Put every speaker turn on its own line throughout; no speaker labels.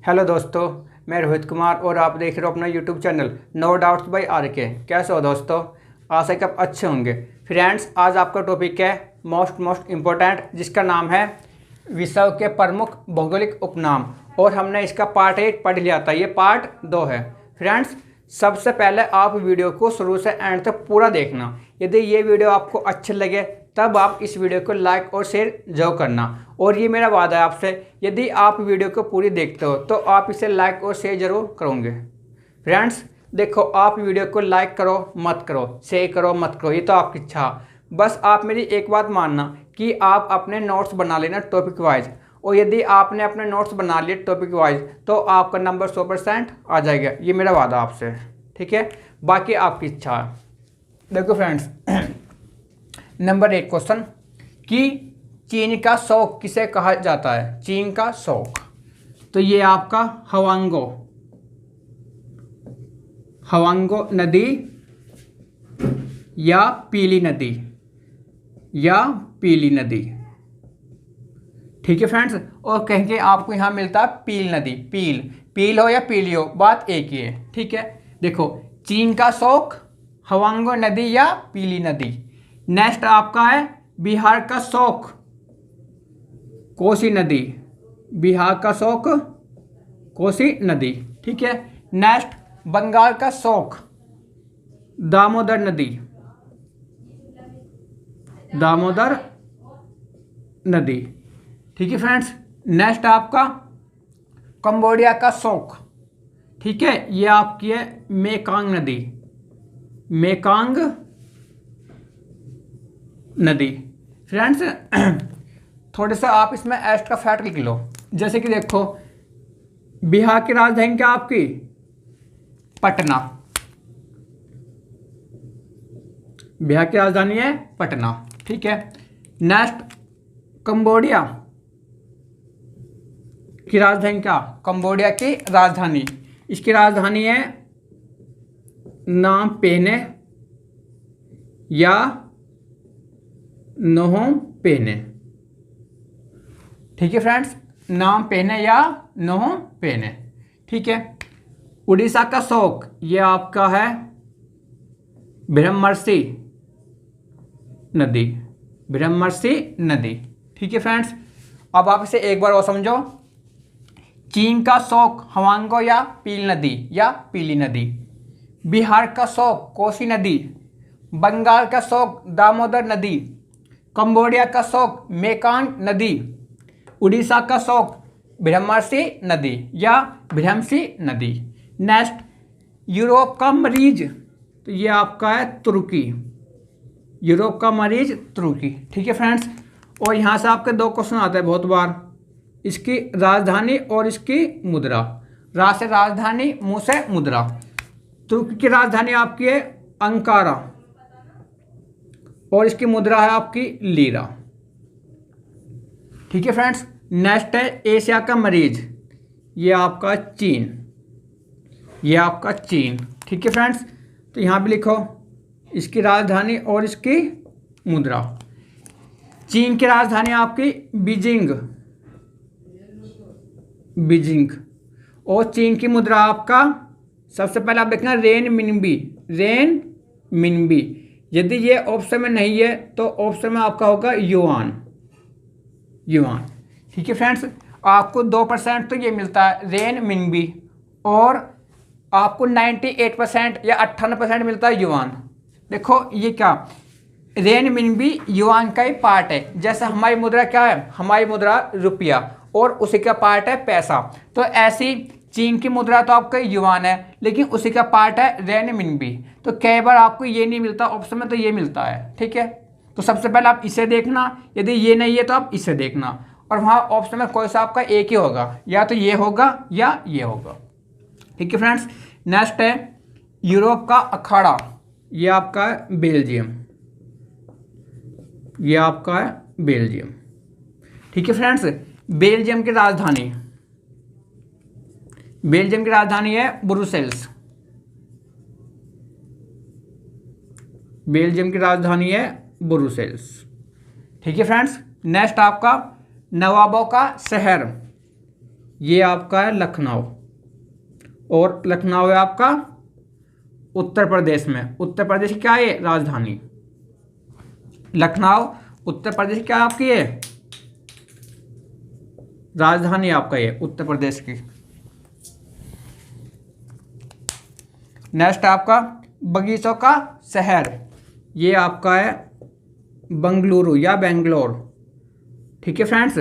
Hello दोस्तों, मैं रोहित कुमार और आप देख रहे हो अपना YouTube channel no doubts by R K. कैसे हो दोस्तों? आशा कि आप अच्छे होंगे। फ्रेंड्स, आज आपका टॉपिक है मोस्ट इम्पोर्टेंट, जिसका नाम है विश्व के प्रमुख भौगोलिक उपनाम। और हमने इसका पार्ट 1 पढ़ लिया था, ये पार्ट 2 है। फ्रेंड्स, सबसे पहले आप वीडियो को शुरू से एंड तक पूरा देखना। यदि ये वीडियो आपको अच्छे लगे तब आप इस वीडियो को लाइक और शेयर जरूर करना। और ये मेरा वादा है आपसे, यदि आप वीडियो को पूरी देखते हो तो आप इसे लाइक और शेयर जरूर करोगे। फ्रेंड्स देखो, आप वीडियो को लाइक करो मत करो, शेयर करो मत करो, ये तो आपकी इच्छा। बस आप मेरी एक बात मानना कि आप अपने नोट्स बना लेना टॉपिक वाइज। और यदि आपने अपने नोट्स बना लिए टॉपिक वाइज तो आपका नंबर 100% आ जाएगा, ये मेरा वादा आपसे। ठीक है, बाकी आपकी इच्छा है। देखो फ्रेंड्स, नंबर 1 क्वेश्चन कि चीन का शौक किसे कहा जाता है? चीन का शौक, तो ये आपका हवांगो नदी या पीली नदी। ठीक है फ्रेंड्स, और कहेंगे आपको यहाँ मिलता है पील नदी। पील हो या पीली हो, बात एक ही है। ठीक है, देखो चीन का शौक, हवांगो नदी या पीली नदी। नेक्स्ट आपका है बिहार का शौक, कोसी नदी। बिहार का शौक कोसी नदी। ठीक है, नेक्स्ट बंगाल का शौक दामोदर नदी। ठीक है फ्रेंड्स, नेक्स्ट आपका कंबोडिया का शौक। ठीक है, ये आपकी है मेकांग नदी। फ्रेंड्स थोड़ा सा आप इसमें एस्ट का फैक्ट लिख लो। जैसे कि देखो, बिहार की राजधानी क्या आपकी? पटना। बिहार की राजधानी है पटना। ठीक है, नेक्स्ट कंबोडिया की राजधानी क्या? कंबोडिया की राजधानी, इसकी राजधानी है नाम पेने या नोहोम पेने। ठीक है फ्रेंड्स, नाम पेने या नोहोम पेने। ठीक है, उड़ीसा का शौक, ये आपका है ब्रह्मर्षि नदी। ठीक है फ्रेंड्स, अब आप इसे एक बार और समझो। चीन का शौक हवांगो या पीली नदी। बिहार का शौक कोसी नदी। बंगाल का शौक दामोदर नदी। कंबोडिया का शौक मेकांग नदी। उड़ीसा का शौक ब्रह्मर्षि नदी या भ्रमसी नदी। नेक्स्ट यूरोप का मरीज, तो ये आपका है तुर्की। यूरोप का मरीज तुर्की। ठीक है फ्रेंड्स, और यहाँ से आपके 2 क्वेश्चन आते हैं बहुत बार, इसकी राजधानी और इसकी मुद्रा। से राजधानी, मुँह से मुद्रा। तुर्की की राजधानी आपकी है अंकारा और इसकी मुद्रा है आपकी लीरा। ठीक है फ्रेंड्स, नेक्स्ट है एशिया का मरीज, ये आपका चीन। ठीक है फ्रेंड्स, तो यहाँ भी लिखो इसकी राजधानी और इसकी मुद्रा। चीन की राजधानी आपकी बीजिंग और चीन की मुद्रा आपका, सबसे पहले आप देखना रेन मिनबी। यदि ये ऑप्शन में नहीं है तो ऑप्शन में आपका होगा युआन। ठीक है फ्रेंड्स, आपको 2% तो ये मिलता है रेन मिनबी, और आपको 98% या 98% मिलता है युआन। देखो ये क्या, रेन मिनबी युआन का ही पार्ट है। जैसे हमारी मुद्रा क्या है? हमारी मुद्रा रुपया, और उसी का पार्ट है पैसा। तो ऐसी चीन की मुद्रा तो आपका युआन है, लेकिन उसी का पार्ट है रेन मिनबी। तो कई बार आपको ये नहीं मिलता ऑप्शन में, तो ये मिलता है। ठीक है, तो सबसे पहले आप इसे देखना, यदि ये नहीं है तो आप इसे देखना, और वहाँ ऑप्शन में कोई सा आपका एक ही होगा, या तो ये होगा या ये होगा। ठीक है फ्रेंड्स, नेक्स्ट है यूरोप का अखाड़ा, ये आपका है बेल्जियम। ठीक है फ्रेंड्स, बेल्जियम की राजधानी है ब्रुसेल्स। ठीक है फ्रेंड्स, नेक्स्ट आपका नवाबों का शहर, ये आपका है लखनऊ, और लखनऊ है आपका उत्तर प्रदेश में। उत्तर प्रदेश की क्या है राजधानी, लखनऊ उत्तर प्रदेश क्या आपकी है राजधानी, आपका ये उत्तर प्रदेश की। नेक्स्ट आपका बगीचों का शहर, ये आपका है बंगलुरु या बेंगलोर, ठीक है फ्रेंड्स।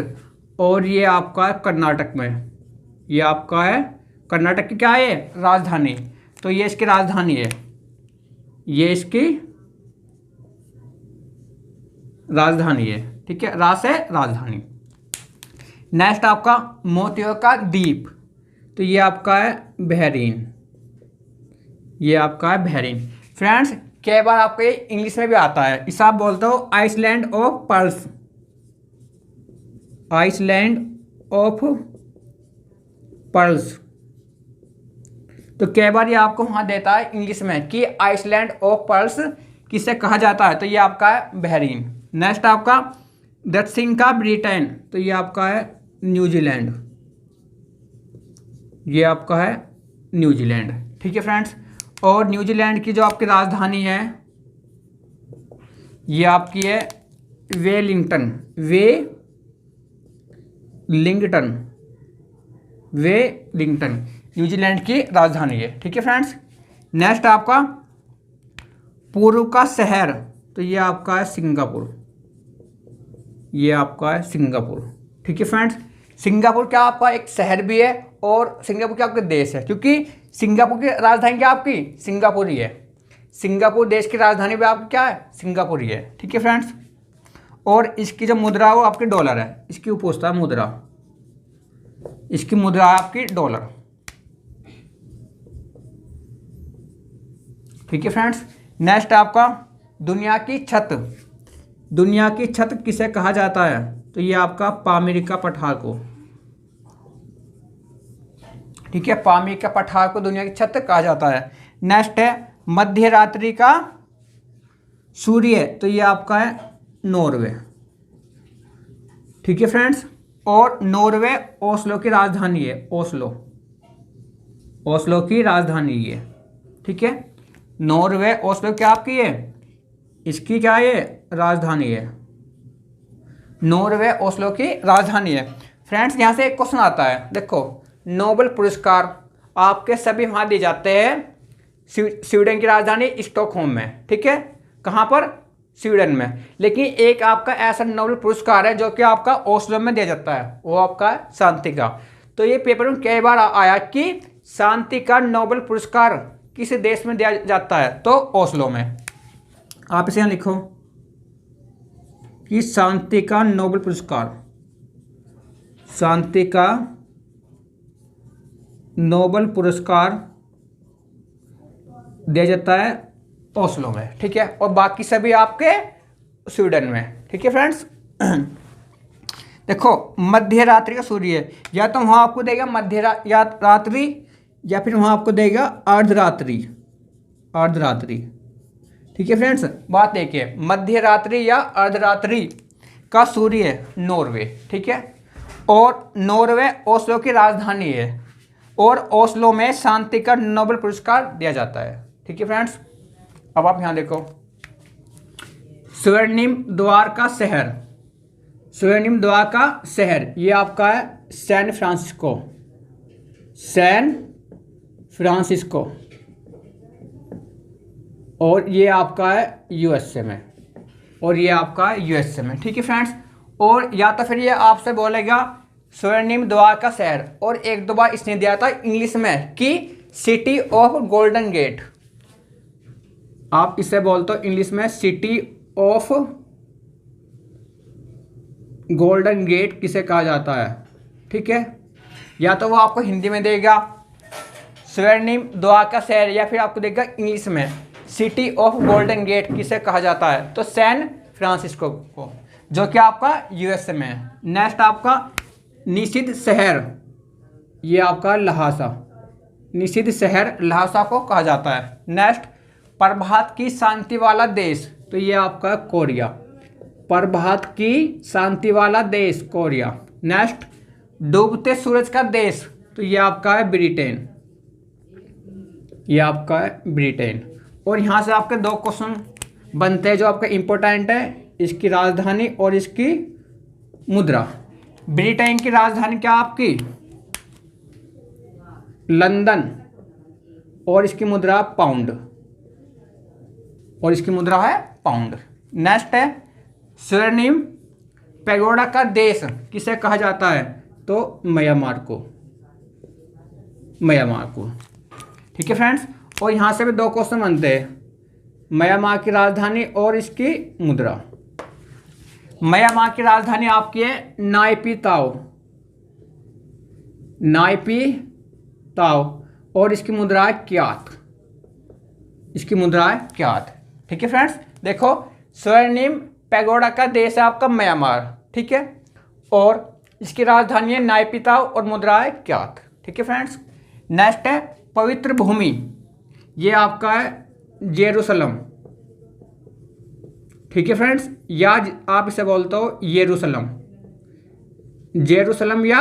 और ये आपका है कर्नाटक में, ये आपका है कर्नाटक की क्या है राजधानी, तो ये इसकी राजधानी है, ये इसकी राजधानी है, ठीक है, रा से राजधानी। नेक्स्ट आपका मोतियों का द्वीप, तो ये आपका है बहरीन, ये आपका है बहरीन। फ्रेंड्स कई बार आपको ये इंग्लिश में भी आता है, इसे आप बोलते हो island of pearls, island of pearls. तो कई बार ये आपको वहां देता है इंग्लिश में कि आइसलैंड ऑफ पर्ल्स किसे कहा जाता है, तो ये आपका है बहरीन। नेक्स्ट आपका दक्षिण का ब्रिटेन, तो ये आपका है न्यूजीलैंड, ये आपका है न्यूजीलैंड, ठीक है फ्रेंड्स। और न्यूजीलैंड की जो आपकी राजधानी है ये आपकी है वेलिंगटन, वेलिंगटन न्यूजीलैंड की राजधानी है, ठीक है फ्रेंड्स। नेक्स्ट आपका पूर्व का शहर, तो ये आपका है सिंगापुर, ये आपका है सिंगापुर, ठीक है फ्रेंड्स। सिंगापुर क्या आपका एक शहर भी है और सिंगापुर क्या आपका देश है, क्योंकि सिंगापुर की राजधानी क्या आपकी सिंगापुर ही है, सिंगापुर देश की राजधानी भी आपकी क्या है सिंगापुर ही है, ठीक है फ्रेंड्स। और इसकी जो मुद्रा है वो आपकी डॉलर है, इसकी पूछता है मुद्रा, इसकी मुद्रा है आपकी डॉलर, ठीक है फ्रेंड्स। नेक्स्ट आपका दुनिया की छत, दुनिया की छत किसे कहा जाता है, तो ये आपका पामीर का पठार को, ठीक है, पामीर का पठार को दुनिया की छत कहा जाता है। नेक्स्ट है मध्य रात्रि का सूर्य, तो ये आपका है नॉर्वे, ठीक है फ्रेंड्स। और नॉर्वे ओस्लो की राजधानी है, ओस्लो की राजधानी है, ठीक है। नॉर्वे ओस्लो क्या आपकी है, इसकी क्या है राजधानी है, नॉर्वे ओस्लो की राजधानी है। फ्रेंड्स यहाँ से एक क्वेश्चन आता है, देखो नोबेल पुरस्कार आपके सभी वहाँ दिए जाते हैं स्वीडन की राजधानी स्टॉकहोम में, ठीक है, कहाँ पर स्वीडन में। लेकिन एक आपका ऐसा नोबेल पुरस्कार है जो कि आपका ओस्लो में दिया जाता है, वो आपका शांति का। तो ये पेपर में कई बार आया कि शांति का नोबेल पुरस्कार किस देश में दिया जाता है, तो ओस्लो में। आप इसे यहाँ लिखो कि शांति का नोबेल पुरस्कार, शांति का नोबेल पुरस्कार दिया जाता है ओस्लो में, ठीक है, और बाकी सभी आपके स्वीडन में, ठीक है फ्रेंड्स। देखो मध्य रात्रि का सूर्य, या तो वहाँ आपको देगा रात्रि या फिर वहाँ आपको देगा अर्धरात्रि, ठीक है फ्रेंड्स। बात देखिए मध्य रात्रि या अर्धरात्रि का सूर्य नॉर्वे, ठीक है, और नॉर्वे ओस्लो की राजधानी है, और ओस्लो में शांति का नोबेल पुरस्कार दिया जाता है, ठीक है फ्रेंड्स। अब आप यहां देखो स्वर्णिम द्वार का शहर, स्वर्णिम द्वार का शहर ये आपका है सैन फ्रांसिस्को, और ये आपका है यूएसए में, और ये आपका है यूएसए में, ठीक है फ्रेंड्स। और या तो फिर ये आपसे बोलेगा स्वर्णिम द्वार का शहर, और एक दो बार इसने दिया था इंग्लिश में कि सिटी ऑफ गोल्डन गेट, आप इसे बोलते हो इंग्लिश में सिटी ऑफ गोल्डन गेट किसे कहा जाता है, ठीक है। या तो वो आपको हिंदी में देगा स्वर्णिम द्वार का शहर, या फिर आपको देगा इंग्लिश में सिटी ऑफ गोल्डन गेट किसे कहा जाता है, तो सैन फ्रांसिस्को को, जो कि आपका यूएसए में है। नेक्स्ट आपका निषिद्ध शहर, ये आपका लहासा, निषिद्ध शहर लहासा को कहा जाता है। नेक्स्ट प्रभात की शांति वाला देश, तो ये आपका कोरिया, प्रभात की शांति वाला देश कोरिया। नेक्स्ट डूबते सूरज का देश, तो ये आपका है ब्रिटेन, ये आपका है ब्रिटेन। और यहाँ से आपके दो क्वेश्चन बनते हैं जो आपका इंपॉर्टेंट है, इसकी राजधानी और इसकी मुद्रा। ब्रिटेन की राजधानी क्या आपकी? लंदन, और इसकी मुद्रा पाउंड, और इसकी मुद्रा है पाउंड। नेक्स्ट है सुरनीम पैगोडा का देश किसे कहा जाता है? तो म्यांमार को, म्यांमार को। ठीक है फ्रेंड्स, और यहाँ से भी दो क्वेश्चन बनते हैं, म्यांमार की राजधानी और इसकी मुद्रा। म्यांमार की राजधानी आपकी है नाइपी ताओ, नाइपी ताओ, और इसकी मुद्रा है क्यात, इसकी मुद्रा है क्यात। ठीक है फ्रेंड्स, देखो स्वर्णिम पैगोडा का देश है आपका म्यांमार, ठीक है, और इसकी राजधानी है नाइपी ताओ और मुद्रा है क्यात। ठीक है फ्रेंड्स, नेक्स्ट है पवित्र भूमि, ये आपका है जेरूसलम। ठीक है फ्रेंड्स, या आप इसे बोलते हो येरूशलम, जेरूसलम या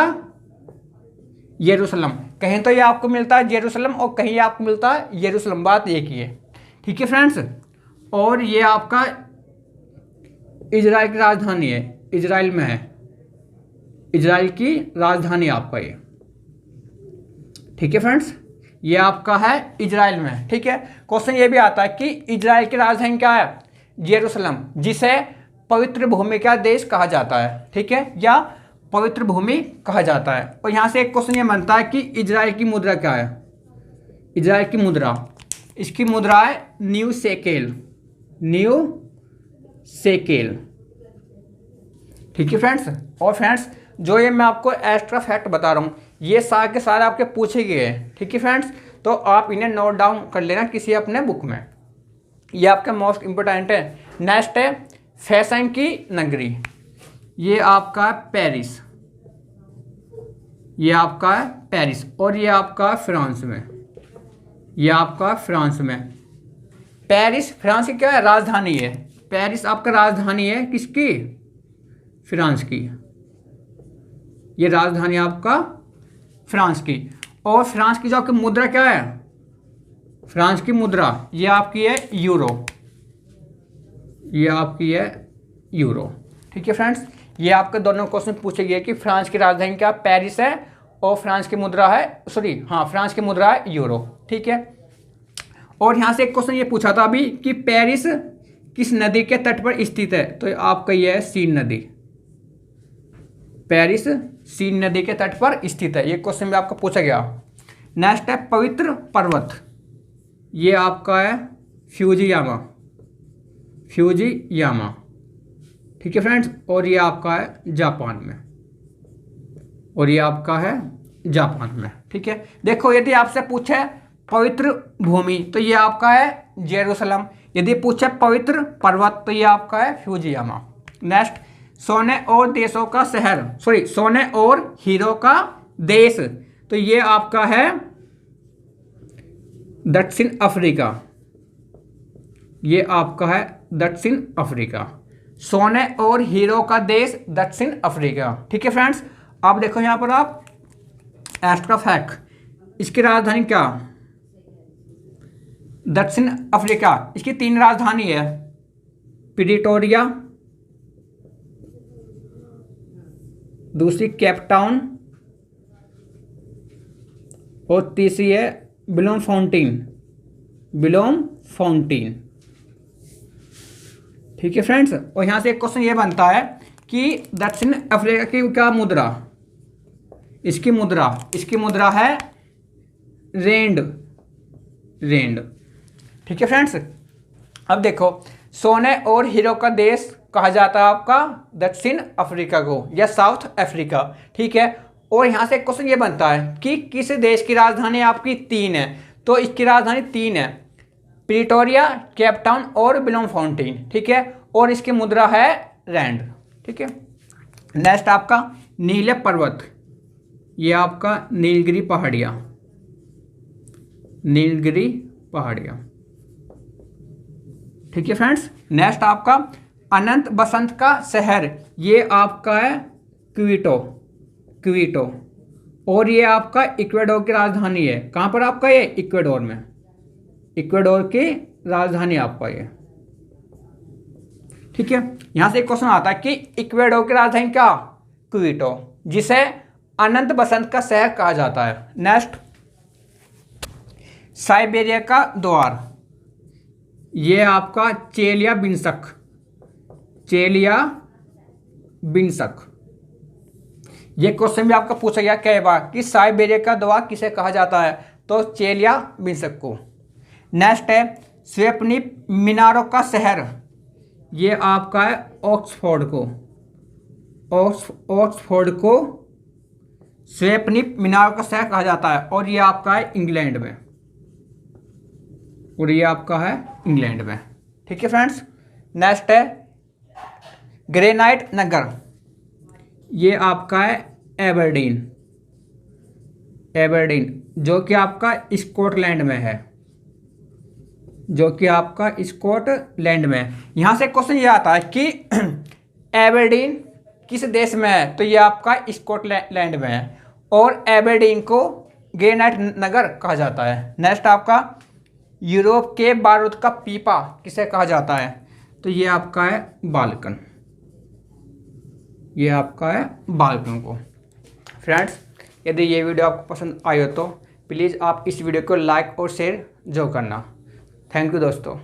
येरूशलम। कहीं तो ये आपको मिलता है जेरूसलम और कहीं आपको मिलता है येरूशलम, बात एक ही है। ठीक है फ्रेंड्स, और ये आपका इजराइल की राजधानी है, इजराइल में है, इजराइल की राजधानी आपका ये। ठीक है फ्रेंड्स, ये आपका है इजराइल में। ठीक है, क्वेश्चन ये भी आता है कि इजराइल की राजधानी क्या है? जेरूसलम, जिसे पवित्र भूमि का देश कहा जाता है। ठीक है, या पवित्र भूमि कहा जाता है। और यहाँ से एक क्वेश्चन ये बनता है कि इजराइल की मुद्रा क्या है? इजराइल की मुद्रा, इसकी मुद्रा है न्यू शेकेल, न्यू शेकेल। ठीक है फ्रेंड्स, और फ्रेंड्स जो ये मैं आपको एक्स्ट्रा फैक्ट बता रहा हूँ ये सारे के सारे आपके पूछे गए हैं। ठीक है फ्रेंड्स, तो आप इन्हें नोट डाउन कर लेना किसी अपने बुक में, ये आपका मोस्ट इम्पोर्टेंट है। नेक्स्ट है फैशन की नगरी, ये आपका पेरिस, ये आपका है पेरिस, और ये आपका फ्रांस में, ये आपका फ्रांस में। पेरिस फ्रांस की क्या है? राजधानी है। पेरिस आपका राजधानी है किसकी? फ्रांस की, ये राजधानी आपका फ्रांस की। और फ्रांस की जो आपकी मुद्रा क्या है? फ्रांस की मुद्रा ये आपकी है यूरो, ये आपकी है यूरो। ठीक है फ्रेंड्स, ये आपके दोनों क्वेश्चन पूछे गए कि फ्रांस की राजधानी क्या? पेरिस है, और फ्रांस की मुद्रा है, सॉरी हाँ, फ्रांस की मुद्रा है यूरो। ठीक है, और यहाँ से एक क्वेश्चन ये पूछा था अभी कि पेरिस किस नदी के तट पर स्थित है? तो आपका ये है सीन नदी, पेरिस सीन नदी के तट पर स्थित है, ये क्वेश्चन भी आपको पूछा गया। नेक्स्ट है पवित्र पर्वत, ये आपका है फ्यूजियामा, फ्यूजियामा। ठीक है फ्रेंड्स, और ये आपका है जापान में, और ये आपका है जापान में। ठीक है, देखो यदि आपसे पूछे पवित्र भूमि तो ये आपका है जेरूसलम, यदि पूछे पवित्र पर्वत तो ये आपका है फ्यूजियामा। नेक्स्ट सोने और देशों का शहर, सॉरी सोने और हीरो का देश, तो ये आपका है दक्षिण अफ्रीका, ये आपका है दक्षिण अफ्रीका। सोने और हीरो का देश दक्षिण अफ्रीका। ठीक है फ्रेंड्स, आप देखो यहाँ पर आप एक्स्ट्रा फैक्ट, इसकी राजधानी क्या? दक्षिण अफ्रीका, इसकी 3 राजधानी है, प्रिटोरिया, दूसरी केप टाउन, और तीसरी है ब्लूमफाउंटेन, ब्लूमफाउंटेन। ठीक है फ्रेंड्स, और यहाँ से एक क्वेश्चन ये बनता है कि दक्षिण अफ्रीका की क्या मुद्रा? इसकी मुद्रा है रेंड, रेंड। ठीक है फ्रेंड्स, अब देखो सोने और हीरो का देश कहा जाता है आपका दक्षिण अफ्रीका को या साउथ अफ्रीका। ठीक है, और यहाँ से एक क्वेश्चन ये बनता है कि किस देश की राजधानी आपकी 3 है? तो इसकी राजधानी 3 है, प्रिटोरिया, केप टाउन और ब्लूमफाउंटेन। ठीक है, और इसकी मुद्रा है रैंड। ठीक है, नेक्स्ट आपका नीले पर्वत, ये आपका नीलगिरी पहाड़ियाँ, नीलगिरी पहाड़ियाँ। ठीक है फ्रेंड्स, नेक्स्ट आपका अनंत बसंत का शहर, ये आपका है क्विटो, क्वीटो। और ये आपका इक्वाडोर की राजधानी है। कहाँ पर आपका ये? इक्वाडोर में। इक्वाडोर की राजधानी आपका ये, ठीक है। यहां से एक क्वेश्चन आता है कि इक्वाडोर की राजधानी क्या? क्वीटो, जिसे अनंत बसंत का शहर कहा जाता है। नेक्स्ट, साइबेरिया का द्वार, ये आपका चेलियाबिंस्क। चेलियाबिंस्क, ये क्वेश्चन भी आपका पूछा गया कई बार कि साइबेरिया का द्वार किसे कहा जाता है, तो चेलियाबिंस्क को। नेक्स्ट है स्वेप्निक मीनारों का शहर, ये आपका है ऑक्सफोर्ड को। ऑक्सफोर्ड को स्वेप्निक मीनारों का शहर कहा जाता है और ये आपका है इंग्लैंड में। और ये आपका है इंग्लैंड में, ठीक है फ्रेंड्स। नेक्स्ट है ग्रेनाइट नगर, ये आपका है एबरडीन। एबरडीन जो कि आपका स्कॉटलैंड में है, जो कि आपका स्कॉटलैंड में है। यहाँ से क्वेश्चन ये आता है कि एबरडीन किस देश में है, तो ये आपका स्कॉटलैंड में है और एबरडीन को ग्रेनाइट नगर कहा जाता है। नेक्स्ट आपका यूरोप के बारूद का पीपा किसे कहा जाता है, तो ये आपका है बाल्कन। ये आपका है बाल्कन को। फ्रेंड्स, यदि ये वीडियो आपको पसंद आई हो तो प्लीज़ आप इस वीडियो को लाइक और शेयर जरूर करना। थैंक यू दोस्तों।